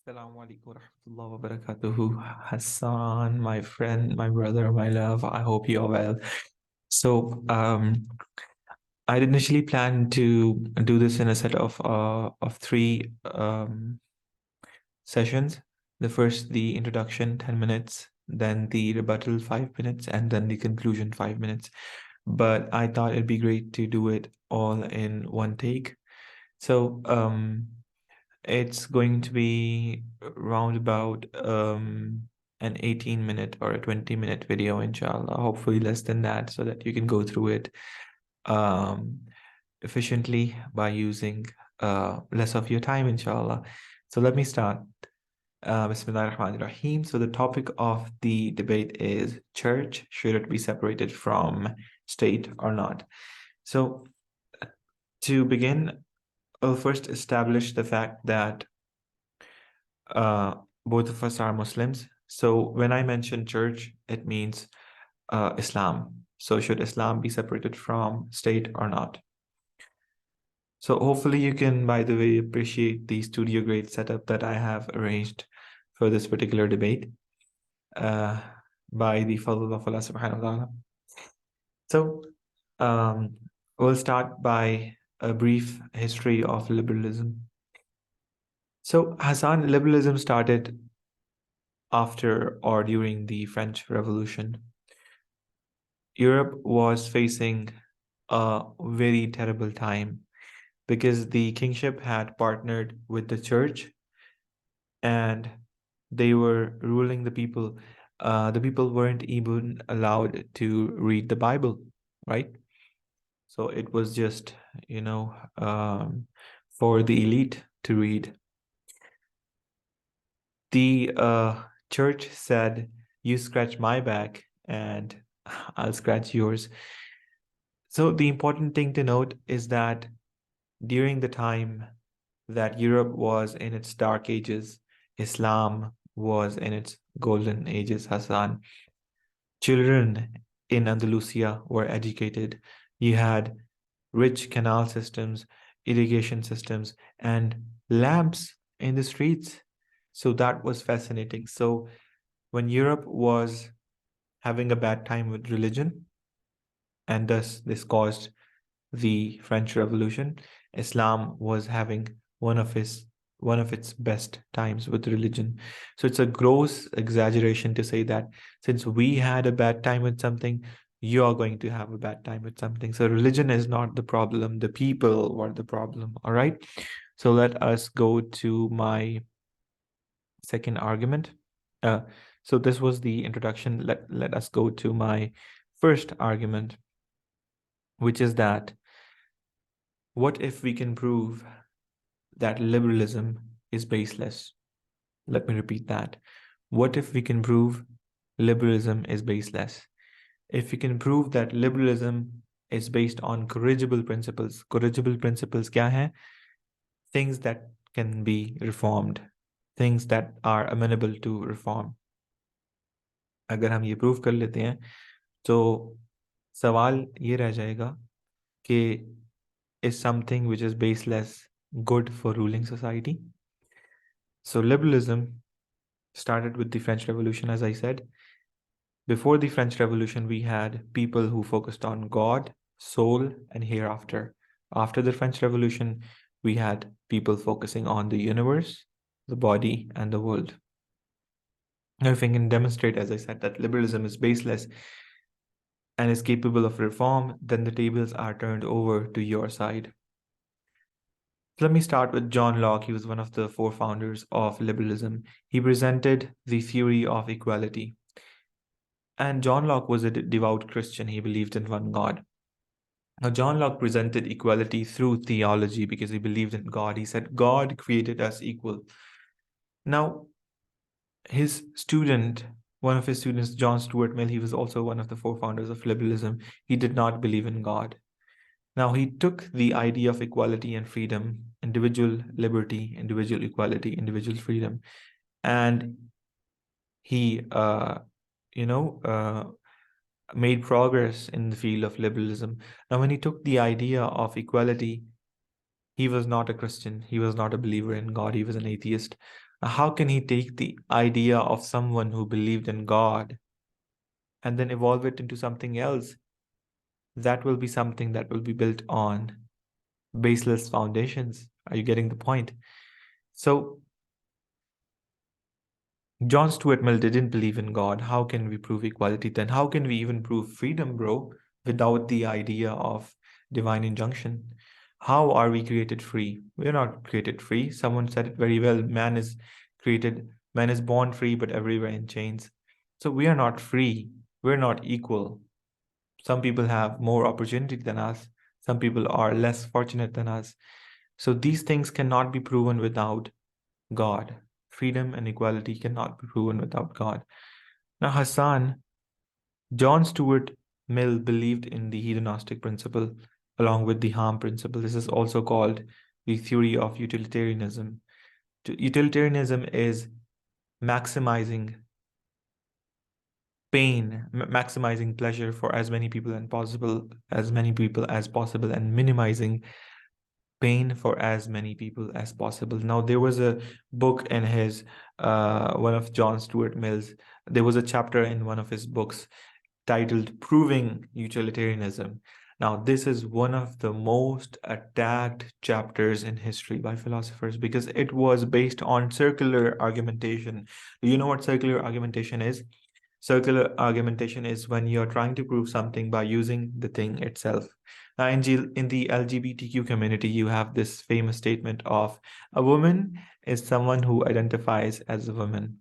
Assalamu alaikum warahmatullahi wabarakatuh. Hassaan, my friend, my brother, my love. I hope you're well. So, I'd initially planned to do this in a set of three sessions. The first, the introduction, 10 minutes, then the rebuttal, 5 minutes, and then the conclusion, 5 minutes. But I thought it'd be great to do it all in one take. So, it's going to be around about an 18-minute or a 20-minute video, inshallah, hopefully less than that, so that you can go through it um, efficiently by using less of your time, inshallah. So let me start. Bismillah ar-Rahman ar-Rahim. So the topic of the debate is church, should it be separated from state or not? So to begin, I'll first establish the fact that uh, both of us are Muslims. So when I mention church, it means Islam. So should Islam be separated from state or not? So hopefully you can, by the way, appreciate the studio grade setup that I have arranged for this particular debate uh, by the fadl of Allah subhanahu wa ta'ala. So um, we'll start by a brief history of liberalism. So Hassaan, liberalism started after or during the French Revolution. Europe was facing a very terrible time because the kingship had partnered with the church and they were ruling the people. The people weren't even allowed to read the Bible, right? So it was just, for the elite to read. The church said, "You scratch my back and I'll scratch yours." So the important thing to note is that during the time that Europe was in its dark ages, Islam was in its golden ages, Hassaan. Children in Andalusia were educated. You had rich canal systems, irrigation systems, and lamps in the streets. So that was fascinating. So when Europe was having a bad time with religion, and thus this caused the French Revolution, Islam was having one of its best times with religion. So it's a gross exaggeration to say that since we had a bad time with something, you are going to have a bad time with something. So religion is not the problem, the people were the problem. All right. So let us go to my second argument. So this was the introduction. Let us go to my first argument, which is that what if we can prove that liberalism is baseless? Let me repeat that. What if we can prove liberalism is baseless? If we can prove that liberalism is based on corrigible principles kya hai? Things that can be reformed, things that are amenable to reform. अगर हम ये prove कर लेते हैं तो सवाल ये रह जाएगा कि is something which is baseless good for ruling society? So liberalism started with the French Revolution, as I said. Before the French Revolution, we had people who focused on God, soul, and hereafter. After the French Revolution, we had people focusing on the universe, the body, and the world. Now, if we can demonstrate, as I said, that liberalism is baseless and is capable of reform, then the tables are turned over to your side. Let me start with John Locke. He was one of the four founders of liberalism. He presented the theory of equality. And John Locke was a devout Christian. He believed in one God. Now, John Locke presented equality through theology because he believed in God. He said, God created us equal. Now, his student, one of his students, John Stuart Mill, he was also one of the four founders of liberalism. He did not believe in God. Now, he took the idea of equality and freedom, individual liberty, individual equality, individual freedom, and he, made progress in the field of liberalism. Now, when he took the idea of equality, he was not a Christian. He was not a believer in God. He was an atheist. How can he take the idea of someone who believed in God and then evolve it into something else? That will be something that will be built on baseless foundations. Are you getting the point? So, John Stuart Mill didn't believe in God. How can we prove equality then? How can we even prove freedom, bro, without the idea of divine injunction? How are we created free? We're not created free. Someone said it very well. Man is born free, but everywhere in chains. So we are not free. We're not equal. Some people have more opportunity than us. Some people are less fortunate than us. So these things cannot be proven without God. Freedom and equality cannot be proven without God. Now, Hassaan, John Stuart Mill believed in the hedonistic principle along with the harm principle. This is also called the theory of utilitarianism. Utilitarianism is maximizing pain, maximizing pleasure for as many people as possible, and minimizing pain for as many people as possible. Now, there was a book in his one of John Stuart Mill's. There was a chapter in one of his books titled "Proving Utilitarianism." Now, this is one of the most attacked chapters in history by philosophers because it was based on circular argumentation. Do you know what circular argumentation is? Circular argumentation is when you're trying to prove something by using the thing itself. Now, in the LGBTQ community, you have this famous statement of a woman is someone who identifies as a woman.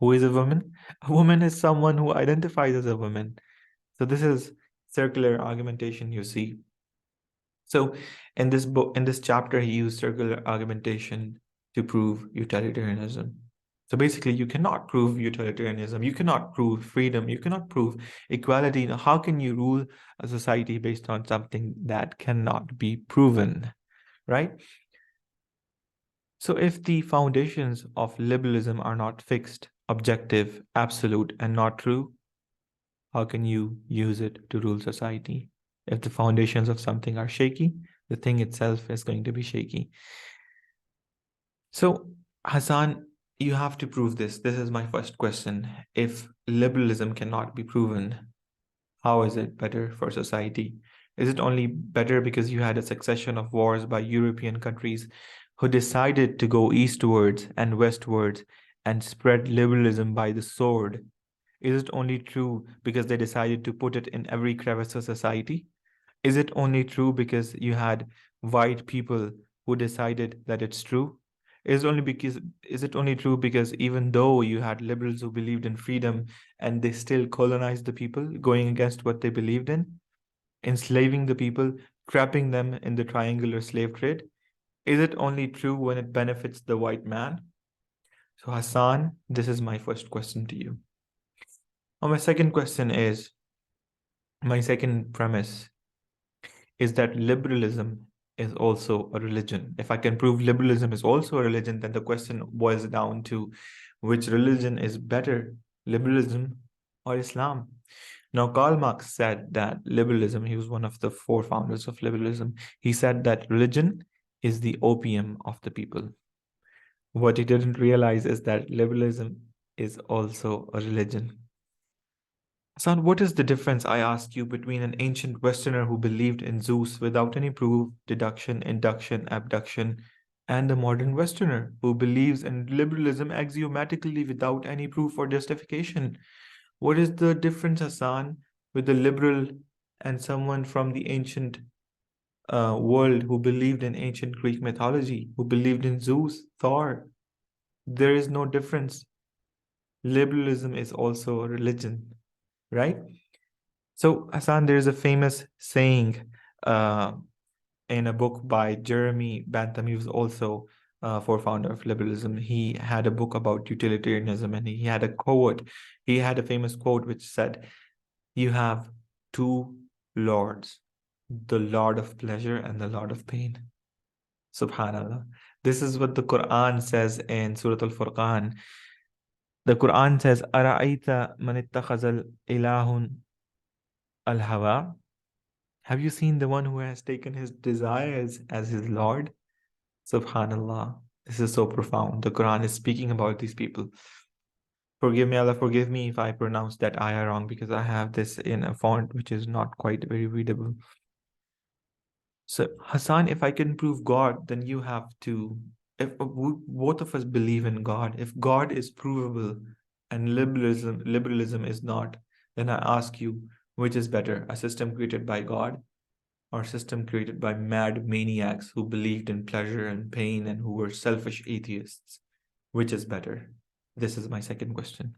Who is a woman? A woman is someone who identifies as a woman. So this is circular argumentation, you see. So in this book, in this chapter, he used circular argumentation to prove utilitarianism. So basically, you cannot prove utilitarianism, you cannot prove freedom, you cannot prove equality. Now, how can you rule a society based on something that cannot be proven, right? So if the foundations of liberalism are not fixed, objective, absolute, and not true, how can you use it to rule society? If the foundations of something are shaky, the thing itself is going to be shaky. So, Hassaan, you have to prove this. This is my first question. If liberalism cannot be proven, how is it better for society? Is it only better because you had a succession of wars by European countries who decided to go eastwards and westwards and spread liberalism by the sword? Is it only true because they decided to put it in every crevice of society? Is it only true because you had white people who decided that it's true? Is it only true because even though you had liberals who believed in freedom and they still colonized the people, going against what they believed in, enslaving the people, trapping them in the triangular slave trade? Is it only true when it benefits the white man? So Hassaan, this is my first question to you. Now, my second premise is that liberalism is also a religion. If I can prove liberalism is also a religion, then the question boils down to which religion is better, liberalism or Islam? Now, Karl Marx said that liberalism, he was one of the four founders of liberalism, he said that religion is the opium of the people. What he didn't realize is that liberalism is also a religion. Son, what is the difference, I ask you, between an ancient Westerner who believed in Zeus without any proof, deduction, induction, abduction, and a modern Westerner who believes in liberalism axiomatically without any proof or justification? What is the difference, Hassaan, with the liberal and someone from the ancient world who believed in ancient Greek mythology, who believed in Zeus, Thor? There is no difference. Liberalism is also a religion, right? So, Hassan, there's a famous saying uh, in a book by Jeremy Bentham. He was also a founder of liberalism. He had a book about utilitarianism and he had a quote. He had a famous quote which said, "You have two lords, the Lord of pleasure and the Lord of pain." Subhanallah. This is what the Quran says in Surah Al-Furqan. The Quran says, "Ara'ayta man ittakhazal ilahun al-hawa." Have you seen the one who has taken his desires as his Lord? Subhanallah. This is so profound. The Quran is speaking about these people. Forgive me, Allah, forgive me if I pronounce that ayah wrong because I have this in a font which is not quite very readable. So, Hassaan, if I can prove God, then you have to. If both of us believe in God, if God is provable and liberalism is not, then I ask you, which is better, a system created by God or a system created by mad maniacs who believed in pleasure and pain and who were selfish atheists? Which is better? This is my second question.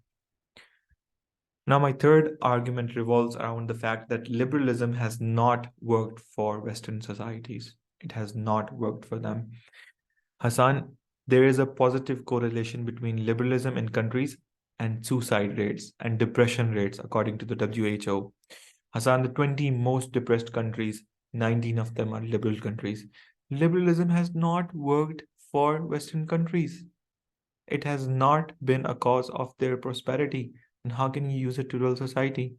Now, my third argument revolves around the fact that liberalism has not worked for Western societies. It has not worked for them. Hassaan, there is a positive correlation between liberalism in countries and suicide rates and depression rates, according to the WHO. Hassaan, the 20 most depressed countries, 19 of them are liberal countries. Liberalism has not worked for Western countries. It has not been a cause of their prosperity. And how can you use it to rule society?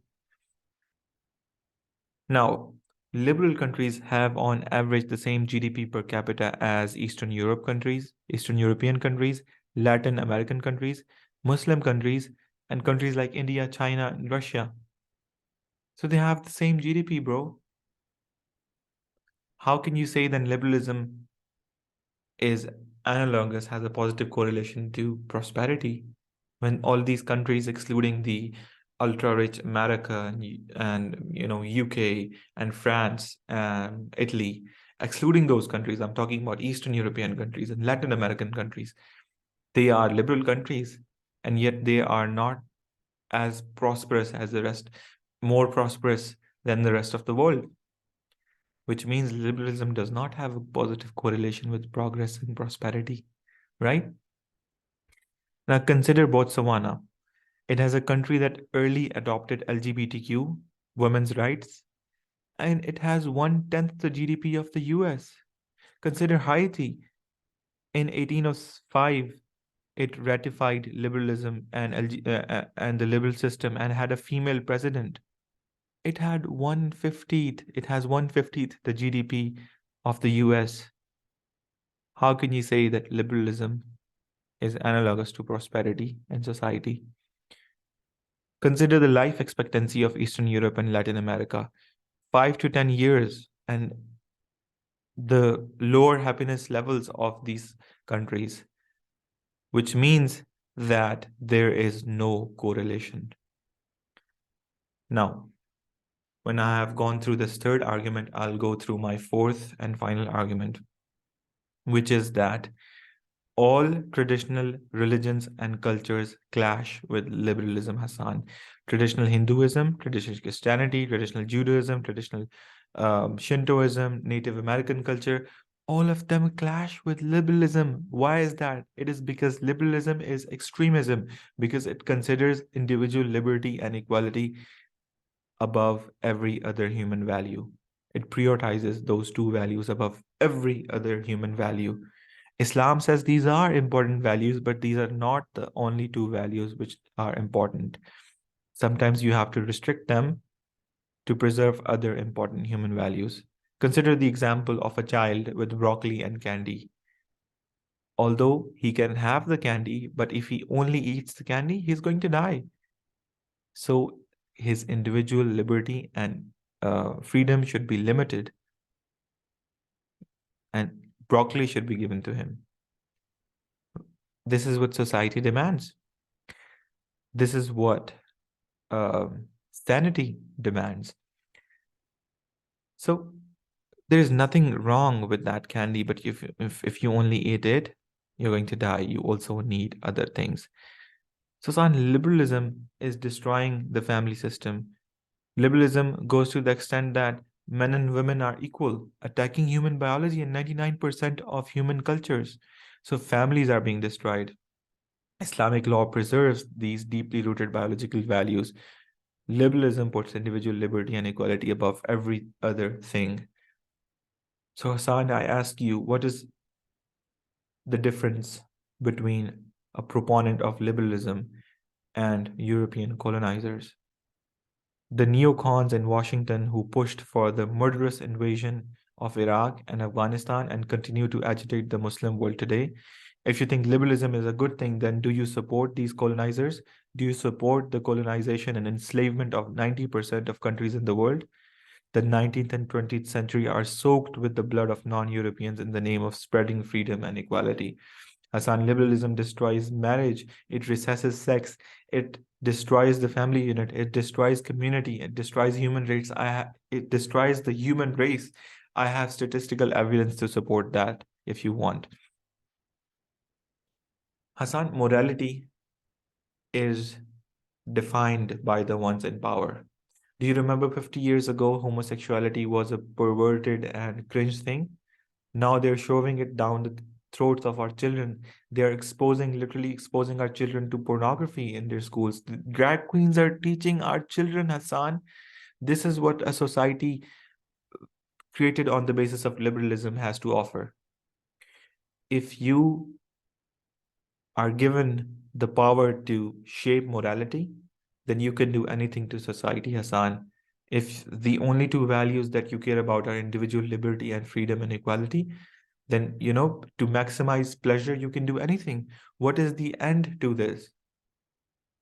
Now, liberal countries have on average the same GDP per capita as Eastern Europe countries, Eastern European countries, Latin American countries, Muslim countries, and countries like India, China, and Russia. So they have the same GDP, bro. How can you say then liberalism is analogous, has a positive correlation to prosperity when all these countries, excluding the ultra-rich America and UK and France and Italy, excluding those countries, I'm talking about Eastern European countries and Latin American countries, they are liberal countries, and yet they are not as prosperous as the rest, more prosperous than the rest of the world, which means liberalism does not have a positive correlation with progress and prosperity, right? Now consider Botswana. It has a country that early adopted LGBTQ, women's rights, and it has 1/10 the GDP of the US. Consider Haiti. In 1805, it ratified liberalism and and the liberal system and had a female president. It had 1/50th, it has 1/50th the GDP of the US. How can you say that liberalism is analogous to prosperity and society? Consider the life expectancy of Eastern Europe and Latin America, 5 to 10 years, and the lower happiness levels of these countries, which means that there is no correlation. Now, when I have gone through this third argument, I'll go through my fourth and final argument, which is that all traditional religions and cultures clash with liberalism, Hassaan. Traditional Hinduism, traditional Christianity, traditional Judaism, traditional Shintoism, Native American culture, all of them clash with liberalism. Why is that? It is because liberalism is extremism, because it considers individual liberty and equality above every other human value. It prioritizes those two values above every other human value. Islam says these are important values, but these are not the only two values which are important. Sometimes you have to restrict them to preserve other important human values. Consider the example of a child with broccoli and candy. Although he can have the candy, but if he only eats the candy, he's going to die. So his individual liberty and freedom should be limited, and broccoli should be given to him. This is what society demands. This is what sanity demands. So there is nothing wrong with that candy, but if you only eat it, you're going to die. You also need other things. So, son, liberalism is destroying the family system. Liberalism goes to the extent that men and women are equal, attacking human biology and 99% of human cultures. So families are being destroyed. Islamic law preserves these deeply rooted biological values. Liberalism puts individual liberty and equality above every other thing. So, Hassaan, I ask you, what is the difference between a proponent of liberalism and European colonizers? The neocons in Washington who pushed for the murderous invasion of Iraq and Afghanistan and continue to agitate the Muslim world today, If you think liberalism is a good thing, then do you support these colonizers? Do you support the colonization and enslavement of 90% of countries in the world? The 19th and 20th century are soaked with the blood of non-Europeans in the name of spreading freedom and equality. Hassaan, liberalism destroys marriage, it recesses sex, it destroys the family unit, it destroys community, it destroys human rights. It destroys the human race. I have statistical evidence to support that if you want. Hassaan, morality is defined by the ones in power. Do you remember 50 years ago, homosexuality was a perverted and cringe thing? Now they're shoving it down the throats of our children. They're literally exposing our children to pornography in their schools. The drag queens are teaching our children, Hassaan. This is what a society created on the basis of liberalism has to offer. If you are given the power to shape morality, then you can do anything to society, Hassaan. If the only two values that you care about are individual liberty and freedom and equality, then, to maximize pleasure, you can do anything. What is the end to this?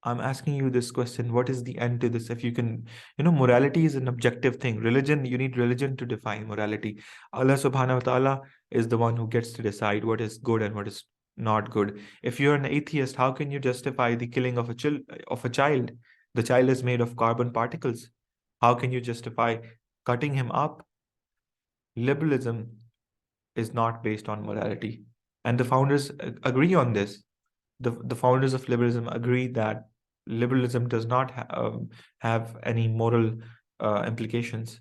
I'm asking you this question. What is the end to this? If you can, morality is an objective thing. Religion, you need religion to define morality. Allah subhanahu wa ta'ala is the one who gets to decide what is good and what is not good. If you're an atheist, how can you justify the killing of a child? The child is made of carbon particles. How can you justify cutting him up? Liberalism is not based on morality. And the founders agree on this. The founders of liberalism agree that liberalism does not have any moral implications.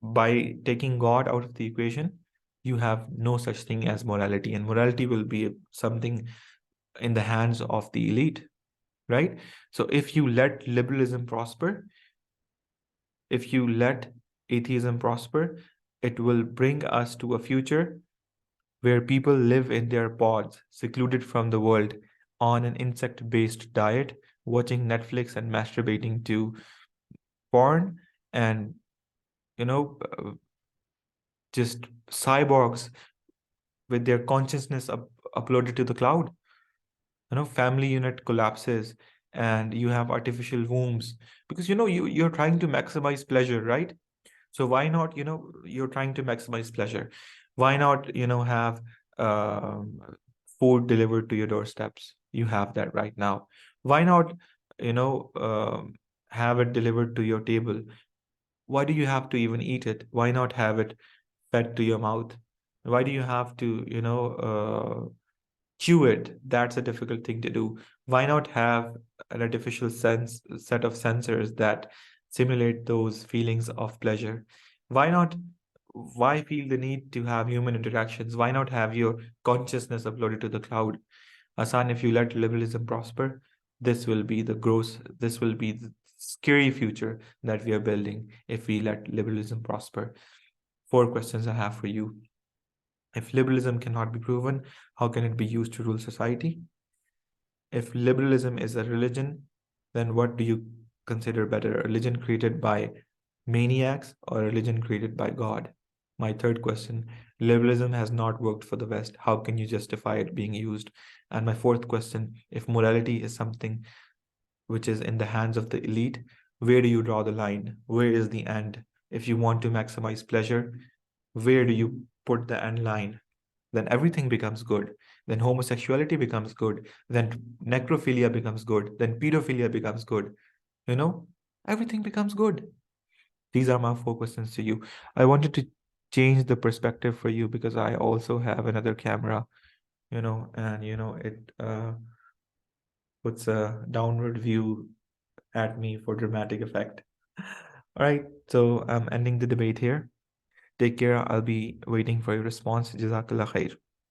By taking God out of the equation, you have no such thing as morality, and morality will be something in the hands of the elite, right? So if you let liberalism prosper, if you let atheism prosper, it will bring us to a future where people live in their pods, secluded from the world, on an insect-based diet, watching Netflix and masturbating to porn, and you know, just cyborgs with their consciousness uploaded to the cloud. Family unit collapses, and you have artificial wombs because you're trying to maximize pleasure, right? So why not, you're trying to maximize pleasure. Why not, have um, food delivered to your doorsteps? You have that right now. Why not, you know, um, have it delivered to your table? Why do you have to even eat it? Why not have it fed to your mouth? Why do you have to, chew it? That's a difficult thing to do. Why not have an artificial set of sensors that simulate those feelings of pleasure? Why not? Why feel the need to have human interactions? Why not have your consciousness uploaded to the cloud? Hassaan, if you let liberalism prosper, this will be the scary future that we are building if we let liberalism prosper. 4 questions I have for you. If liberalism cannot be proven, how can it be used to rule society? If liberalism is a religion, then what do you consider better, a religion created by maniacs or a religion created by God? My third question, liberalism has not worked for the West. How can you justify it being used? And my fourth question, if morality is something which is in the hands of the elite, where do you draw the line? Where is the end? If you want to maximize pleasure, where do you put the end line? Then everything becomes good. Then homosexuality becomes good. Then necrophilia becomes good. Then pedophilia becomes good. Everything becomes good. These are my 4 questions to you. I wanted to change the perspective for you because I also have another camera, and it puts a downward view at me for dramatic effect. All right, so I'm ending the debate here. Take care. I'll be waiting for your response. Jazakallah khair.